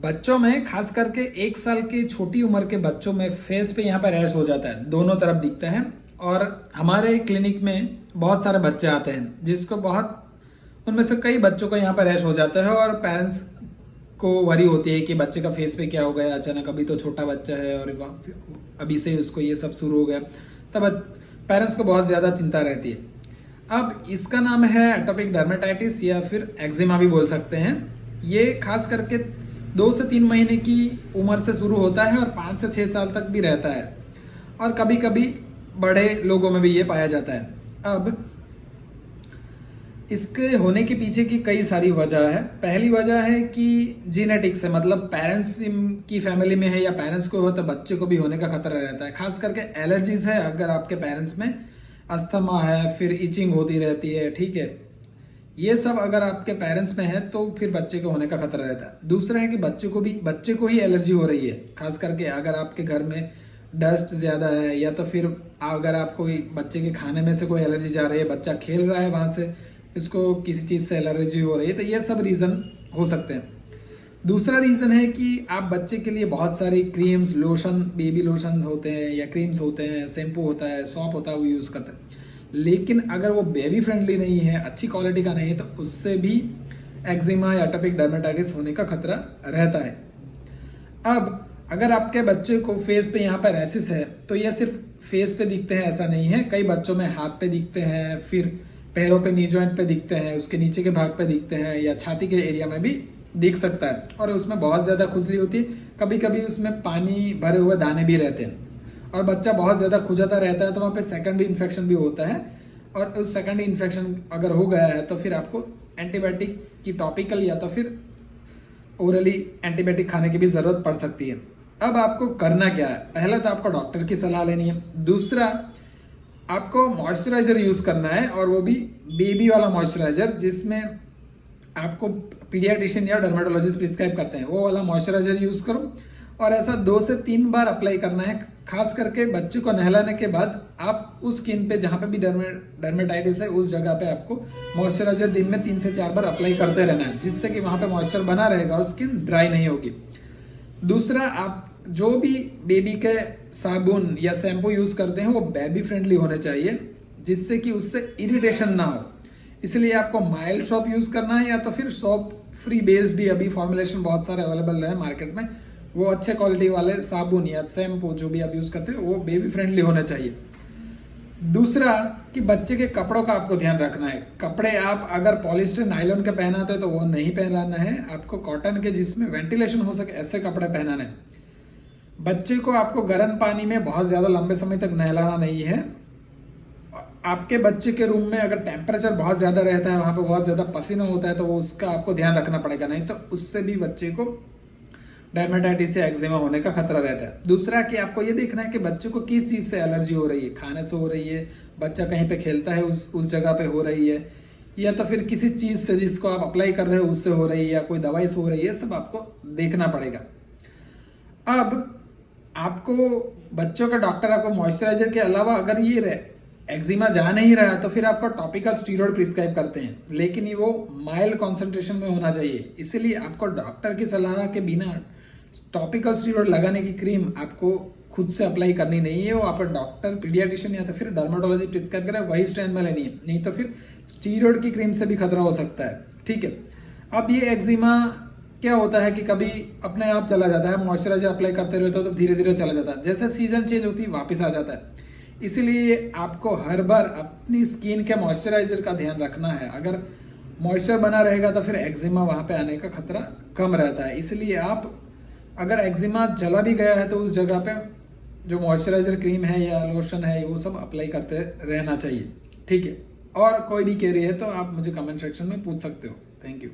बच्चों में खास करके 1 साल की छोटी उम्र के बच्चों में फेस पे यहाँ पर रैश हो जाता है, दोनों तरफ दिखता है। और हमारे क्लिनिक में बहुत सारे बच्चे आते हैं जिसको बहुत उनमें से कई बच्चों को यहाँ पर रैश हो जाता है और पेरेंट्स को वरी होती है कि बच्चे का फेस पे क्या हो गया अचानक, अभी तो छोटा बच्चा है और अभी से उसको ये सब शुरू हो गया, तब पेरेंट्स को बहुत ज़्यादा चिंता रहती है। अब इसका नाम है एटोपिक डर्मेटाइटिस या फिर एक्जिमा भी बोल सकते हैं। ये खास करके 2 से 3 महीने की उम्र से शुरू होता है और 5 से 6 साल तक भी रहता है और कभी कभी बड़े लोगों में भी ये पाया जाता है। अब इसके होने के पीछे की कई सारी वजह है। पहली वजह है कि जीनेटिक्स है, मतलब पेरेंट्स की फैमिली में है या पेरेंट्स को हो तो बच्चे को भी होने का खतरा रहता है। खास करके एलर्जीज है, अगर आपके पेरेंट्स में अस्थमा है, फिर इचिंग होती रहती है, ठीक है, ये सब अगर आपके पेरेंट्स में है तो फिर बच्चे को होने का खतरा रहता है। दूसरा है कि बच्चे को ही एलर्जी हो रही है, खास करके अगर आपके घर में डस्ट ज़्यादा है या तो फिर अगर आपको बच्चे के खाने में से कोई एलर्जी जा रही है, बच्चा खेल रहा है वहाँ से इसको किसी चीज़ से एलर्जी हो रही है, तो ये सब रीज़न हो सकते हैं। दूसरा रीज़न है कि आप बच्चे के लिए बहुत सारी क्रीम्स, लोशन, बेबी लोशन होते हैं या क्रीम्स होते हैं, शैम्पू होता है, सॉप होता है, वो यूज़ करते हैं। लेकिन अगर वो बेबी फ्रेंडली नहीं है, अच्छी क्वालिटी का नहीं है, तो उससे भी एक्जिमा या एटोपिक डर्मेटाइटिस होने का खतरा रहता है। अब अगर आपके बच्चे को फेस पे यहाँ पर रैशेस है तो ये सिर्फ फेस पे दिखते हैं ऐसा नहीं है, कई बच्चों में हाथ पे दिखते हैं, फिर पैरों पे, नी जॉइंट पे दिखते हैं, उसके नीचे के भाग पे दिखते हैं या छाती के एरिया में भी दिख सकता है और उसमें बहुत ज़्यादा खुजली होती है। कभी कभी उसमें पानी भरे हुए दाने भी रहते हैं और बच्चा बहुत ज़्यादा खुजाता रहता है, तो वहाँ पे सेकेंडरी इन्फेक्शन भी होता है। और उस सेकेंडरी इन्फेक्शन अगर हो गया है तो फिर आपको एंटीबायोटिक की टॉपिकल या तो फिर ओरली एंटीबायोटिक खाने की भी ज़रूरत पड़ सकती है। अब आपको करना क्या है? पहला तो आपको डॉक्टर की सलाह लेनी है। दूसरा, आपको मॉइस्चराइजर यूज़ करना है और वो भी बेबी वाला मॉइस्चराइजर, जिसमें आपको पीडियाट्रिशियन या डर्मेटोलॉजिस्ट प्रिस्क्राइब करते हैं, वो वाला मॉइस्चराइजर यूज़ करो और ऐसा 2 से 3 बार अप्लाई करना है। खास करके बच्चे को नहलाने के बाद आप उस स्किन पे जहाँ पे भी डर्मेटाइटिस है उस जगह पे आपको मॉइस्चराइजर दिन में 3 से 4 बार अप्लाई करते रहना है, जिससे कि वहाँ पे मॉइस्चर बना रहेगा और स्किन ड्राई नहीं होगी। दूसरा, आप जो भी बेबी के साबुन या शैम्पू यूज़ करते हैं वो बेबी फ्रेंडली होने चाहिए, जिससे कि उससे इरिटेशन ना हो। इसलिए आपको माइल्ड सोप यूज़ करना है या तो फिर सोप फ्री बेस्ड भी अभी फॉर्मुलेशन बहुत सारे अवेलेबल है मार्केट में, वो अच्छे क्वालिटी वाले साबुन या शैम्पू जो भी आप यूज़ करते हो वो बेबी फ्रेंडली होना चाहिए। दूसरा कि बच्चे के कपड़ों का आपको ध्यान रखना है। कपड़े आप अगर पॉलिस्टर नायलॉन के पहनाते हो तो वो नहीं पहनाना है, आपको कॉटन के जिसमें वेंटिलेशन हो सके ऐसे कपड़े पहनाने हैं। बच्चे को आपको गर्म पानी में बहुत ज़्यादा लंबे समय तक नहलाना नहीं है। आपके बच्चे के रूम में अगर टेम्परेचर बहुत ज़्यादा रहता है, वहाँ पे बहुत ज़्यादा पसीना होता है, तो वो उसका आपको ध्यान रखना पड़ेगा, नहीं तो उससे भी बच्चे को डर्मेटाइटिस या एक्जिमा होने का खतरा रहता है। दूसरा कि आपको ये देखना है कि बच्चे को किस चीज़ से एलर्जी हो रही है, खाने से हो रही है, बच्चा कहीं पे खेलता है उस जगह पे हो रही है, या तो फिर किसी चीज़ से जिसको आप अप्लाई कर रहे हो उससे हो रही है, या कोई दवाई से हो रही है, सब आपको देखना पड़ेगा। अब आपको बच्चों का डॉक्टर आपको मॉइस्चराइजर के अलावा अगर ये एक्जिमा जा नहीं रहा है तो फिर आपको टॉपिकल स्टीरॉयड प्रिस्क्राइब करते हैं, लेकिन ये वो माइल्ड कॉन्सेंट्रेशन में होना चाहिए। इसीलिए आपको डॉक्टर की सलाह के बिना टॉपिकल स्टीरॉयड लगाने की क्रीम आपको खुद से अप्लाई करनी नहीं है, वो आप डॉक्टर, पीडियाट्रिशियन या तो फिर डर्मेटोलॉजी प्रिस्क्राइब करें वही स्ट्रेंथ में लेनी है, नहीं तो फिर स्टीरॉयड की क्रीम से भी खतरा हो सकता है, ठीक है। अब ये एक्जिमा क्या होता है कि कभी अपने आप चला जाता है, मॉइस्चराइजर अप्लाई करते रहते हो तो धीरे धीरे चला जाता है, जैसे सीजन चेंज होती है वापस आ जाता है। इसीलिए आपको हर बार अपनी स्किन के मॉइस्चराइजर का ध्यान रखना है। अगर मॉइस्चर बना रहेगा तो फिर एक्जिमा वहाँ पे आने का खतरा कम रहता है। इसलिए आप अगर एक्जिमा चला भी गया है तो उस जगह पे जो मॉइस्चराइजर क्रीम है या लोशन है वो सब अप्लाई करते रहना चाहिए, ठीक है। और कोई भी क्वेरी है तो आप मुझे कमेंट सेक्शन में पूछ सकते हो। Thank you.